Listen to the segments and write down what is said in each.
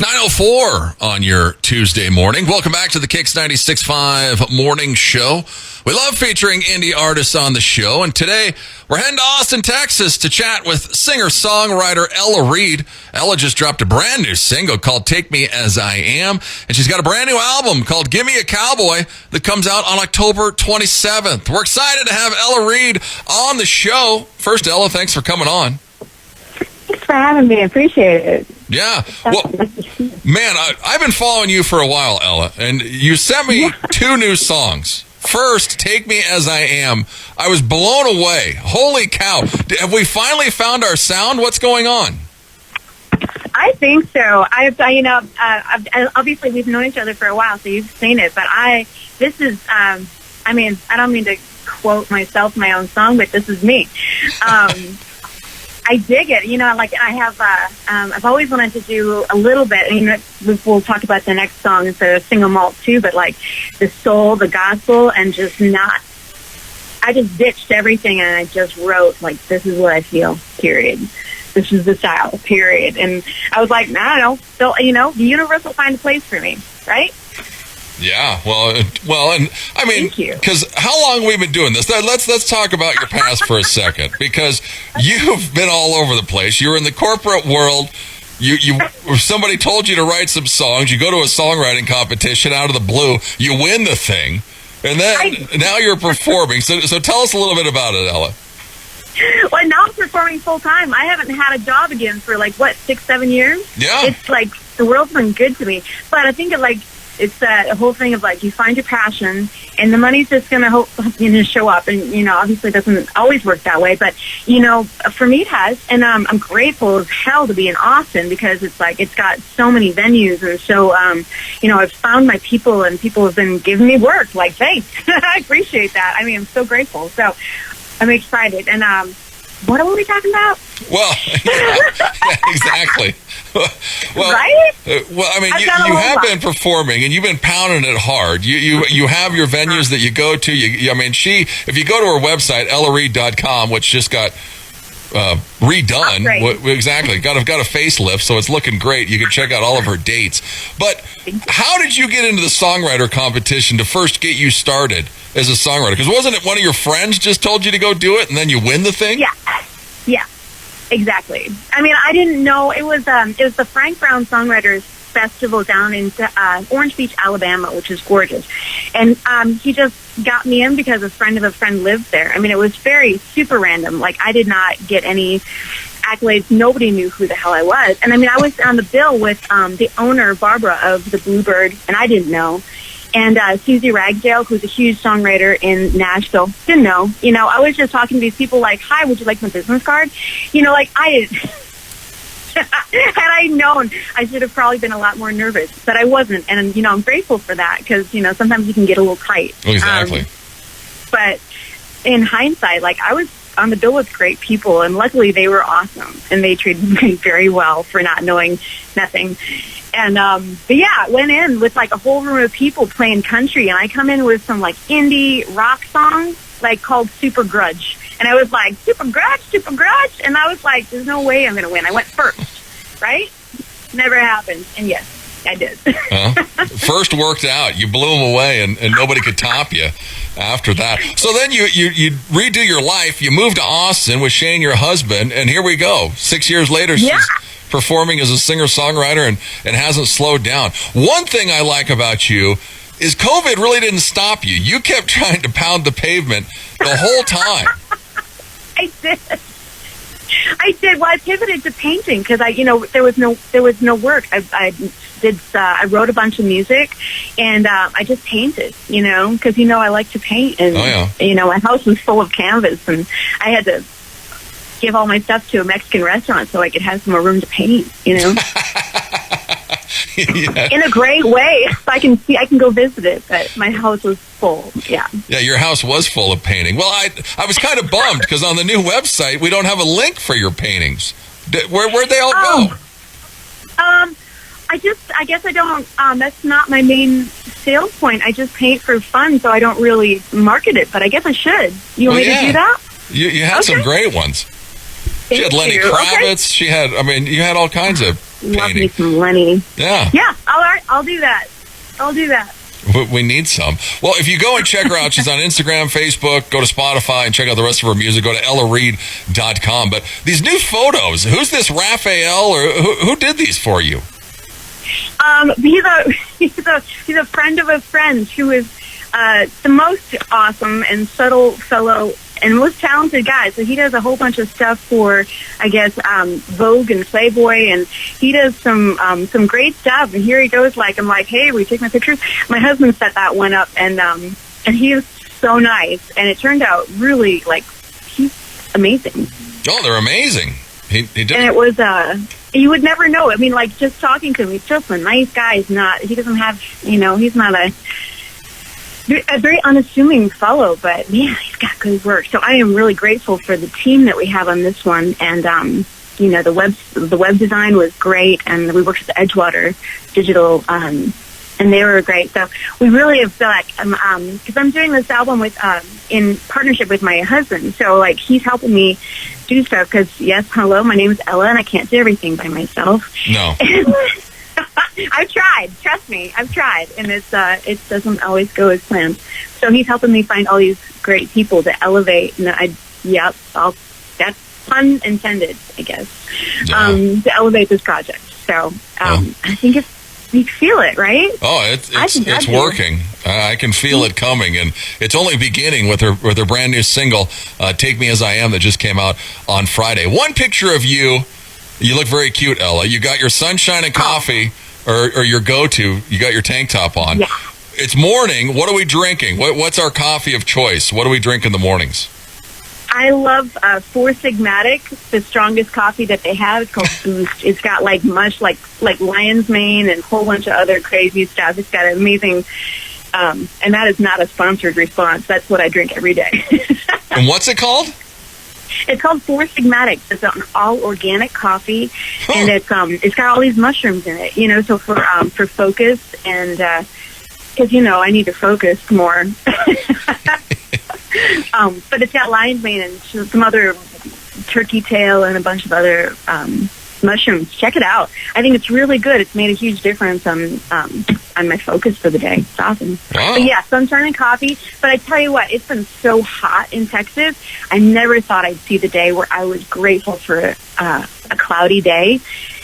9:04 on your Tuesday morning. Welcome back to the KIX 96.5 morning show. We love featuring indie artists on the show, and today we're heading to Austin, Texas to chat with singer-songwriter Ella Reid. Ella just dropped a brand new single called Take Me As I Am, and she's got a brand new album called Give Me a Cowboy that comes out on October 27th. We're excited to have Ella Reid on the show. First, Ella, thanks for coming on. Thanks for having me. I appreciate it. Yeah. Well, man, I've been following you for a while, Ella, and you sent me two new songs. First, Take Me As I Am. I was blown away. Holy cow. Have we finally found our sound? What's going on? I think so. Obviously we've known each other for a while, so you've seen it, but I don't mean to quote myself, my own song, but this is me. I dig it. I've always wanted to do a little bit, we'll talk about the next song instead of single malt too, but like the soul, the gospel, and I just ditched everything and I just wrote, like, this is what I feel, period. This is the style, period. And I was like, I don't know, the universe will find a place for me, right? Yeah, well, and I mean, because how long have we been doing this? Let's talk about your past for a second, because you've been all over the place. You're in the corporate world. Somebody told you to write some songs. You go to a songwriting competition out of the blue. You win the thing, and then now you're performing. So tell us a little bit about it, Ella. Well, now I'm performing full time. I haven't had a job again for 6-7 years. Yeah, it's like the world's been good to me, but I think it's a whole thing of you find your passion and the money's just going to show up. And, obviously it doesn't always work that way, but, for me it has. And I'm grateful as hell to be in Austin because it's got so many venues. And so, I've found my people and people have been giving me work. Thanks. I appreciate that. I mean, I'm so grateful. So I'm excited. And, what are we talking about? Well, yeah, exactly. Well, right? Well, I mean, you have been performing and you've been pounding it hard. You have your venues that you go to. If you go to her website, ellareid.com, which just got redone. Exactly. Got a facelift, so it's looking great. You can check out all of her dates. But how did you get into the songwriter competition to first get you started as a songwriter? Because wasn't it one of your friends just told you to go do it and then you win the thing? Yeah, exactly. I mean, I didn't know it was the Frank Brown Songwriters Festival down in Orange Beach, Alabama, which is gorgeous. And he just got me in because a friend of a friend lived there. I mean, it was super random. I did not get any accolades. Nobody knew who the hell I was. And I mean, I was on the bill with the owner, Barbara, of the Bluebird, and I didn't know. And Susie Ragsdale, who's a huge songwriter in Nashville, didn't know. I was just talking to these people hi, would you like my business card? I had I known, I should have probably been a lot more nervous, but I wasn't. And, I'm grateful for that because, sometimes you can get a little tight. Exactly. But in hindsight, I was on the bill with great people, and luckily they were awesome, and they treated me very well for not knowing nothing. And, but yeah, went in with a whole room of people playing country, and I come in with some indie rock songs, called Super Grudge. And I was like, Super Grudge? And I was like, there's no way I'm going to win. I went first, right? Never happened. And yes, I did. First worked out. You blew them away, and nobody could top you after that. So then you redo your life. You moved to Austin with Shane, your husband, and here we go. 6 years later, she's performing as a singer-songwriter and hasn't slowed down. One thing I like about you is COVID really didn't stop you. You kept trying to pound the pavement the whole time. I did. Well, I pivoted to painting because there was no work. I wrote a bunch of music, and I just painted. Because I like to paint, and my house was full of canvas, and I had to give all my stuff to a Mexican restaurant so I could have some more room to paint. Yeah. In a great way. I can go visit it, but my house was full. Yeah, your house was full of painting. Well, I was kind of bummed because on the new website we don't have a link for your paintings. Where'd they all go? I guess I don't, that's not my main sales point. I just paint for fun, so I don't really market it, but I guess I should. You want me to do that? You had some great ones. She had Lenny Kravitz. Okay. You had all kinds of Love me painting. some Lenny. Yeah. Yeah, all right, I'll do that. We need some. Well, if you go and check her out, she's on Instagram, Facebook, go to Spotify and check out the rest of her music. Go to ellareid.com. But these new photos, who's this Raphael, or who did these for you? He's a friend of a friend who is the most awesome and subtle fellow and most talented guy. So he does a whole bunch of stuff for, I guess, Vogue and Playboy, and he does some great stuff. And here he goes, I'm like, hey, will you take my pictures? My husband set that one up, and he is so nice, and it turned out really he's amazing. Oh, they're amazing. He did. And it was you would never know. I mean, just talking to him, he's just a nice guy. He doesn't have, he's not a very unassuming fellow, but yeah, he's got good work. So I am really grateful for the team that we have on this one. And, the web design was great, and we worked with Edgewater Digital, and they were great. So we really have felt like, because I'm doing this album with, in partnership with my husband. So he's helping me do stuff because, yes, hello, my name is Ella, and I can't do everything by myself. No. I've tried. Trust me, I've tried, and it doesn't always go as planned. So he's helping me find all these great people to elevate, and that's pun intended, I guess, to elevate this project. So I think you feel it, right? Oh, it's working. I can feel it coming, and it's only beginning with her brand new single, "Take Me As I Am," that just came out on Friday. One picture of you. You look very cute, Ella. You got your sunshine and coffee, or your go-to. You got your tank top on. Yeah. It's morning. What are we drinking? What's our coffee of choice? What do we drink in the mornings? I love Four Sigmatic, the strongest coffee that they have. It's called Boost. It's got much like lion's mane and a whole bunch of other crazy stuff. It's got an amazing, and that is not a sponsored response. That's what I drink every day. And what's it called? It's called Four Sigmatic. It's an all organic coffee, and it's got all these mushrooms in it. So for focus and because I need to focus more. But it's got lion's mane and some other turkey tail and a bunch of other mushrooms. Check it out. I think it's really good. It's made a huge difference on my focus for the day. It's awesome. Wow. But yeah, sunshine and coffee. But I tell you what, it's been so hot in Texas. I never thought I'd see the day where I was grateful for a cloudy day,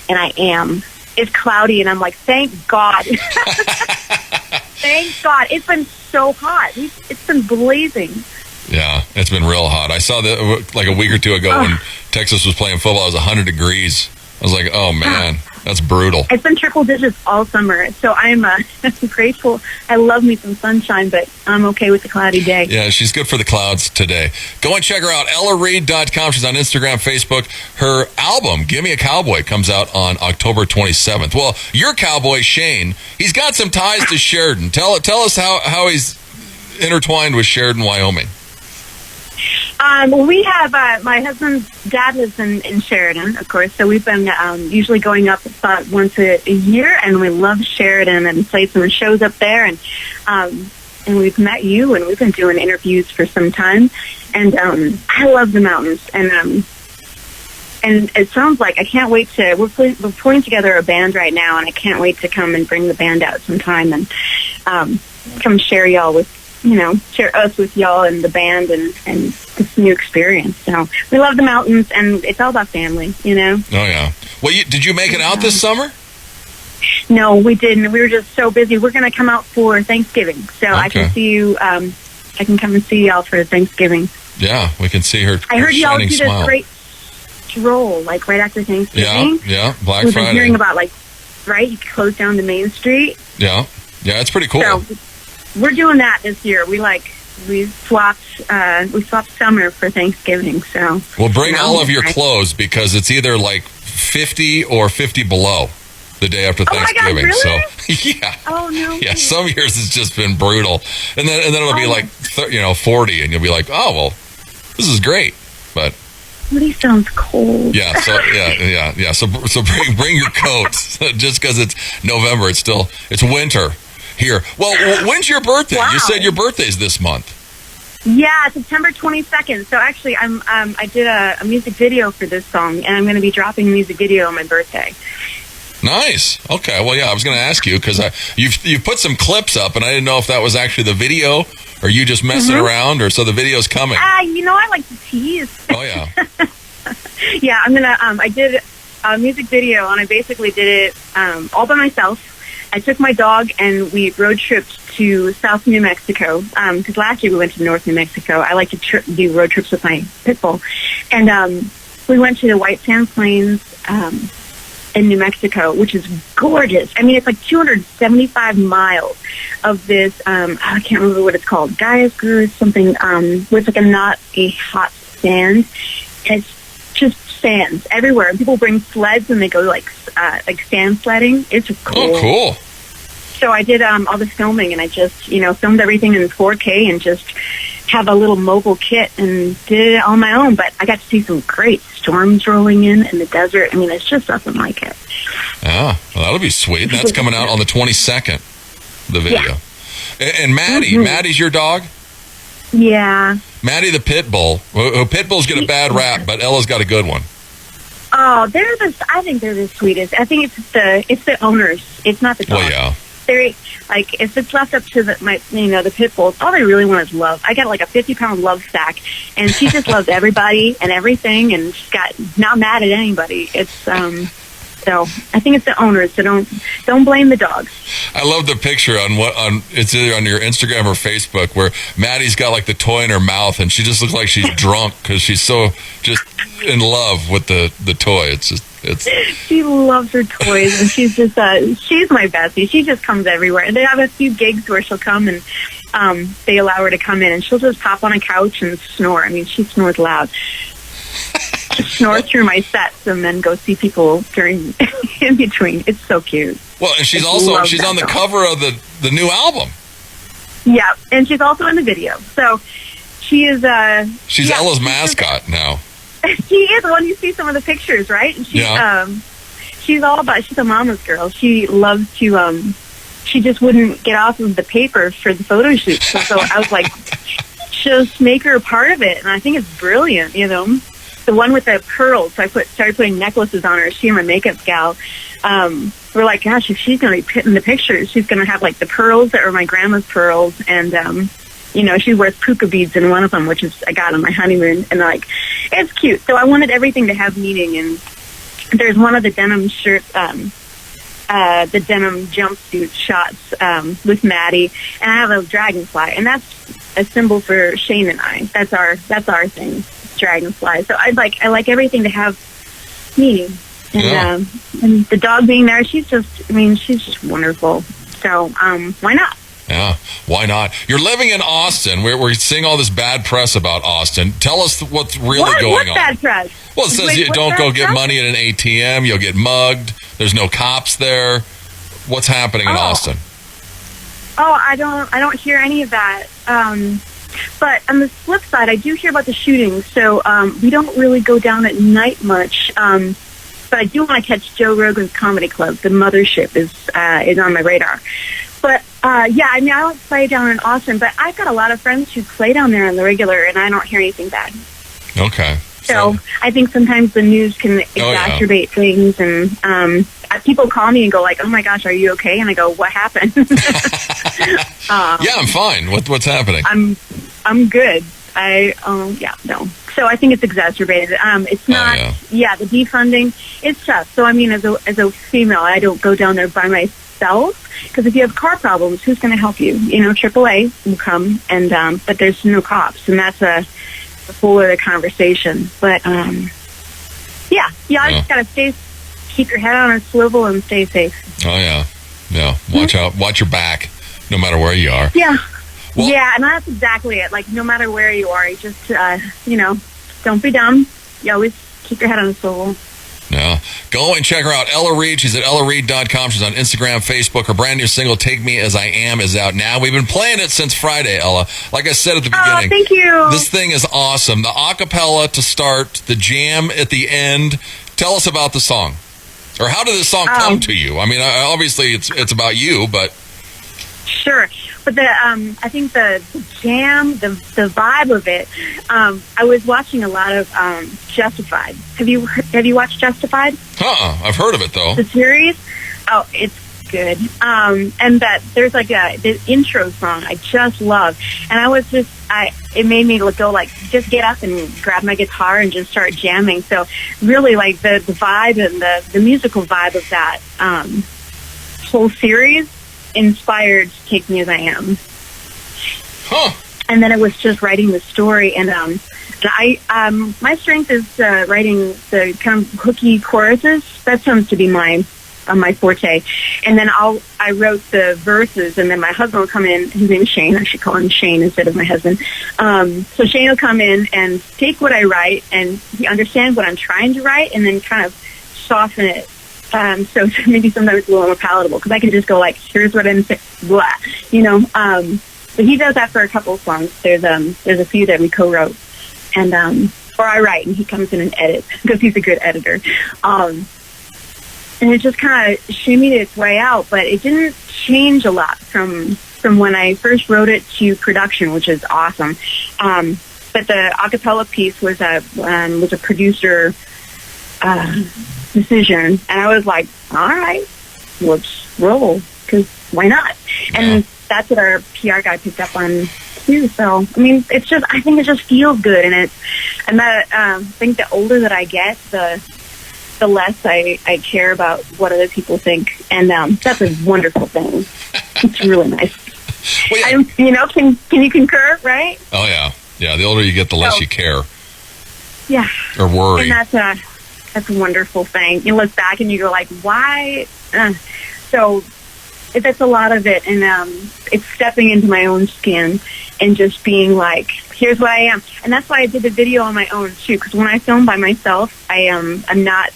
and I am. It's cloudy, and I'm like, thank God. Thank God. It's been so hot. It's been blazing. Yeah, it's been real hot. I saw that a week or two ago when Texas was playing football. It was 100 degrees. I was like, oh, man, that's brutal. It's been triple digits all summer, so I'm grateful. I love me some sunshine, but I'm okay with the cloudy day. Yeah, she's good for the clouds today. Go and check her out, ellareid.com. She's on Instagram, Facebook. Her album, Give Me a Cowboy, comes out on October 27th. Well, your cowboy, Shane, he's got some ties to Sheridan. Tell us how he's intertwined with Sheridan, Wyoming. We have, my husband's dad lives in Sheridan, of course, so we've been usually going up about once a year, and we love Sheridan and played some shows up there, and we've met you, and we've been doing interviews for some time, and I love the mountains, and it sounds like I can't wait to, we're putting together a band right now, and I can't wait to come and bring the band out sometime and come share us with y'all and the band and this new experience. So we love the mountains, and it's all about family, Oh, yeah. Well, did you make it out this summer? No, we didn't. We were just so busy. We're going to come out for Thanksgiving. So Okay. I can see you, I can come and see y'all for Thanksgiving. Yeah, we can see her. I heard y'all do smile. this great stroll, right after Thanksgiving. Yeah, Black We've Friday. been hearing about, right, you close down the Main Street. Yeah, it's pretty cool. So we're doing that this year. We swapped summer for Thanksgiving. So Well, bring all of your clothes because it's either 50 or 50 below the day after Thanksgiving. Oh my God, really? So yeah. Oh no. Yeah, some years it's just been brutal, and then it'll be 40, and you'll be like, oh well, this is great, but. 40 sounds cold. Yeah. So yeah. So bring your coats just because it's November. It's winter here. Well, when's your birthday? Wow. You said your birthday's this month. Yeah, September 22nd. So actually, I did a music video for this song, and I'm going to be dropping a music video on my birthday. Nice. Okay. Well, yeah, I was going to ask you because you've put some clips up, and I didn't know if that was actually the video or you just messing around, or so the video's coming. I like to tease. Oh yeah. Yeah, I'm gonna. I did a music video, and I basically did it all by myself. I took my dog, and we road tripped to South New Mexico, because last year we went to North New Mexico. I like to do road trips with my pit bull. And we went to the White Sand Plains in New Mexico, which is gorgeous. I mean, it's like 275 miles of this, I can't remember what it's called, Gaius something, with like not a hot sand. And it's just sands everywhere. And people bring sleds, and they go like sand sledding. It's cool. Oh, cool. So I did all this filming, and I just, filmed everything in 4K and just have a little mobile kit and did it on my own. But I got to see some great storms rolling in the desert. I mean, it's just nothing like it. Oh, well, that'll be sweet. And that's coming out on the 22nd, the video. Yeah. And Maddie, Maddie's your dog? Yeah. Maddie the pit bull. Pit bulls get a bad rap, but Ella's got a good one. Oh, I think they're the sweetest. I think it's the owners. It's not the dogs. Well, yeah. They're like, if it's left up to the pit bulls, all they really want is love. I got like a 50-pound love sack, and she just loves everybody and everything, and she's not mad at anybody. It's so I think it's the owners. So don't blame the dogs. I love the picture it's either on your Instagram or Facebook where Maddie's got like the toy in her mouth, and she just looks like she's drunk because she's so just in love with the toy. She loves her toys, and she's just she's my bestie. She just comes everywhere. And they have a few gigs where she'll come, and they allow her to come in, and she'll just pop on a couch and snore. I mean, she snores loud. She snores through my sets and then go see people in between. It's so cute. Well, and she's on the cover of the new album. Yeah, and she's also in the video. So she is she's Ella's mascot now. She is when you see some of the pictures, right? And she's all about. She's a mama's girl. She loves to. She just wouldn't get off of the paper for the photo shoot. So I was like, just make her a part of it, and I think it's brilliant. The one with the pearls. So I started putting necklaces on her. She and my makeup gal. We're like, gosh, if she's going to be in the pictures, she's going to have like the pearls that were my grandma's pearls, and she wears puka beads in one of them, which is I got on my honeymoon, and like, it's cute. So I wanted everything to have meaning, and there's one of the denim shirt, the denim jumpsuit shots with Maddie, and I have a dragonfly, and that's a symbol for Shane and I. That's our thing, dragonfly. So I like everything to have meaning, and and the dog being there, she's just wonderful. So why not? Yeah, why not? You're living in Austin. We're seeing all this bad press about Austin. Tell us what's really going on. What bad press? Well, it says you don't go get money at an ATM. You'll get mugged. There's no cops there. What's happening in Austin? Oh, I don't hear any of that. But on the flip side, I do hear about the shootings. So we don't really go down at night much. But I do want to catch Joe Rogan's Comedy Club. The Mothership is on my radar. But, I don't play down in Austin, but I've got a lot of friends who play down there on the regular, and I don't hear anything bad. Okay. So I think sometimes the news can exacerbate things, and people call me and go like, oh my gosh, are you okay? And I go, what happened? Yeah, I'm fine. What's happening? I'm good. No. So I think it's exacerbated. It's not, the defunding, it's tough. So, I mean, as a female, I don't go down there by myself, because if you have car problems, who's going to help you? AAA will come, and but there's no cops, and that's a whole other conversation. But, I just got to keep your head on a swivel and stay safe. Oh, yeah. Yeah. Watch out. Watch your back, no matter where you are. Yeah. Well, yeah, and that's exactly it. Like, no matter where you are, you just, don't be dumb. You always keep your head on a swivel. Yeah. Go and check her out. Ella Reid. She's at ellareid.com. She's on Instagram, Facebook. Her brand new single, Take Me As I Am, is out now. We've been playing it since Friday, Ella. Like I said at the beginning. Oh, thank you. This thing is awesome. The acapella to start, the jam at the end. Tell us about the song. Or how did this song come to you? I mean, obviously it's about you, but... Sure, but I think the jam, the vibe of it. I was watching a lot of Justified. Have you watched Justified? I've heard of it though. The series. Oh, it's good. And that there's like the intro song I just love, and it made me go like just get up and grab my guitar and just start jamming. So really like the vibe and the musical vibe of that whole series inspired Take Me As I Am. And then it was just writing the story, and I my strength is writing the kind of hooky choruses. That tends to be my forte. And then I wrote the verses, and then my husband will come in. His name is Shane. I should call him Shane instead of my husband. So Shane will come in and take what I write, and he understands what I'm trying to write, and then kind of soften it. So maybe sometimes it's a little more palatable, because I can just go like, here's what I'm saying, blah, you know. But he does that for a couple of songs. There's a few that we co-wrote, and or I write, and he comes in and edits, because he's a good editor. And it just kind of shimmied its way out, but it didn't change a lot from when I first wrote it to production, which is awesome. But the a cappella piece was a producer decision, and I was like, all right, let's roll, because why not? And that's what our PR guy picked up on too. So I mean, I think it just feels good, and I think the older that I get, the less I care about what other people think, and that's a wonderful thing. It's really nice. Well, yeah. Can you concur, right? Oh yeah. The older you get, the less you care. Yeah. Or worry. And that's a wonderful thing. You look back and you go like, why? So that's a lot of it, and it's stepping into my own skin and just being like, here's what I am. And that's why I did the video on my own too, because when I film by myself, I'm not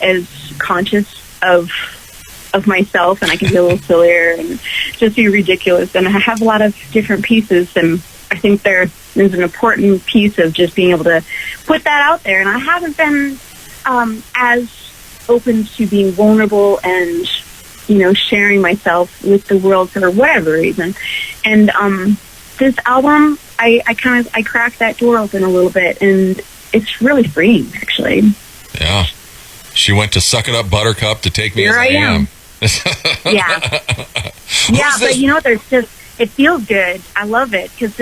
as conscious of myself, and I can be a little sillier and just be ridiculous. And I have a lot of different pieces, and I think there's an important piece of just being able to put that out there. And I haven't been as open to being vulnerable and sharing myself with the world for whatever reason. And this album, I cracked that door open a little bit, and it's really freeing, actually. Yeah. She went to Suck It Up Buttercup to Take Me As I Am. Yeah. Yeah, but it feels good. I love it, because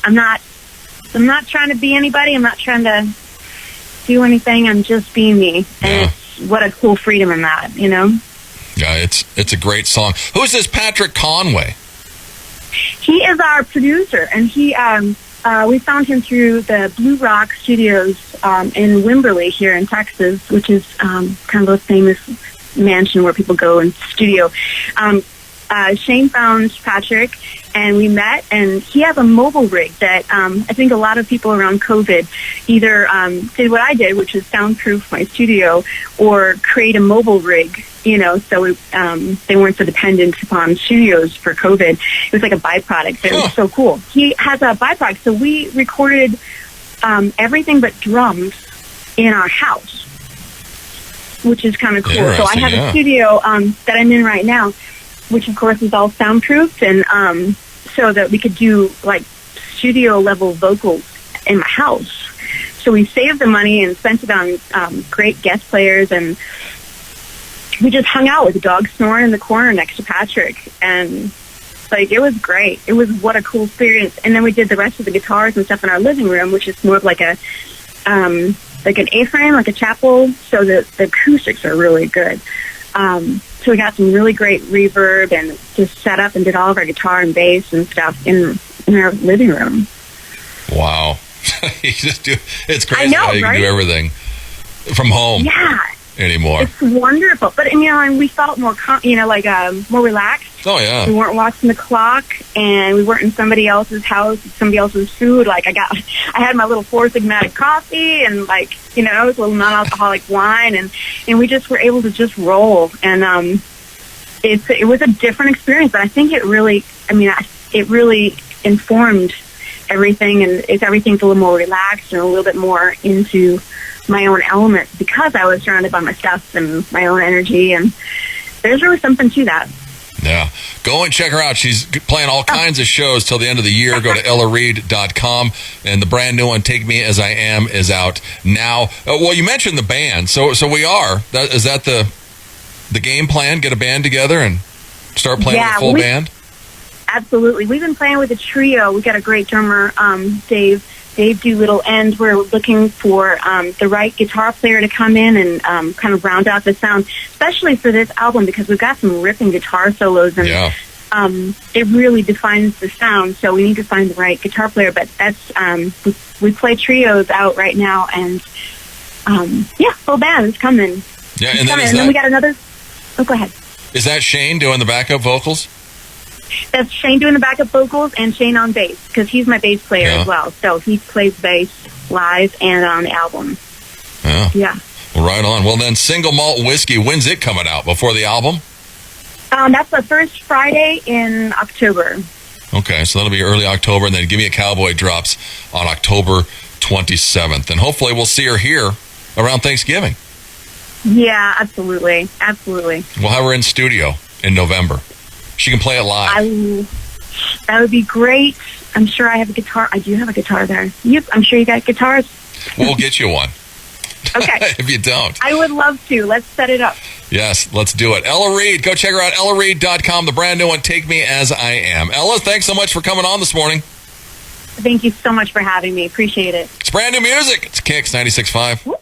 I'm not trying to be anybody. I'm not trying to do anything. I'm just being me. And what a cool freedom in that, Yeah, it's a great song. Who's this Patrick Conway? He is our producer, and we found him through the Blue Rock Studios in Wimberley here in Texas, which is kind of a famous mansion where people go and studio. Shane found Patrick, and we met, and he has a mobile rig that I think a lot of people around COVID either did what I did, which is soundproof my studio, or create a mobile rig, so they weren't so dependent upon studios for COVID. It was like a byproduct. It was so cool. He has a byproduct, so we recorded everything but drums in our house, which is kind of cool. So I have a studio that I'm in right now, which of course is all soundproofed, and so that we could do like studio level vocals in my house. So we saved the money and spent it on great guest players, and we just hung out with the dog snoring in the corner next to Patrick, and it was great. It was what a cool experience. And then we did the rest of the guitars and stuff in our living room, which is more of like an A-frame, like a chapel, so the acoustics are really good. So we got some really great reverb, and just set up and did all of our guitar and bass and stuff in our living room. Wow. It's crazy how you can do everything from home anymore. It's wonderful. But, and we felt more, more relaxed. Oh, yeah. We weren't watching the clock, and we weren't in somebody else's house with somebody else's food. I had my little Four Sigmatic coffee, and it was a little non-alcoholic wine, and we just were able to just roll. And it was a different experience, but I think it really informed everything, and everything's a little more relaxed and a little bit more into my own element, because I was surrounded by my stuff and my own energy, and there's really something to that. Yeah. Go and check her out. She's playing all kinds of shows till the end of the year. Go to ellareid.com. And the brand new one, Take Me As I Am, is out now. Well, you mentioned the band. So we are. Is that the game plan? Get a band together and start playing with a full band? Absolutely. We've been playing with a trio. We got a great drummer, Dave Doolittle, and we're looking for the right guitar player to come in and kind of round out the sound, especially for this album because we've got some ripping guitar solos and it really defines the sound. So we need to find the right guitar player. But that's we play trios out right now, and full band is coming. Yeah, and then we got another. Oh, go ahead. Is that Shane doing the backup vocals? That's Shane doing the backup vocals and Shane on bass because he's my bass player as well. So he plays bass live and on the album. Yeah. Well, right on. Well, then Single Malt Whiskey, when's it coming out? Before the album? That's the first Friday in October. Okay, so that'll be early October, and then Give Me a Cowboy drops on October 27th. And hopefully we'll see her here around Thanksgiving. Yeah, absolutely. Absolutely. We'll have her in studio in November. She can play it live. That would be great. I'm sure I have a guitar. I do have a guitar there. Yep, I'm sure you got guitars. We'll get you one. Okay. If you don't. I would love to. Let's set it up. Yes, let's do it. Ella Reid, go check her out, ellareid.com, the brand new one, Take Me As I Am. Ella, thanks so much for coming on this morning. Thank you so much for having me. Appreciate it. It's brand new music. It's KIX 96.5.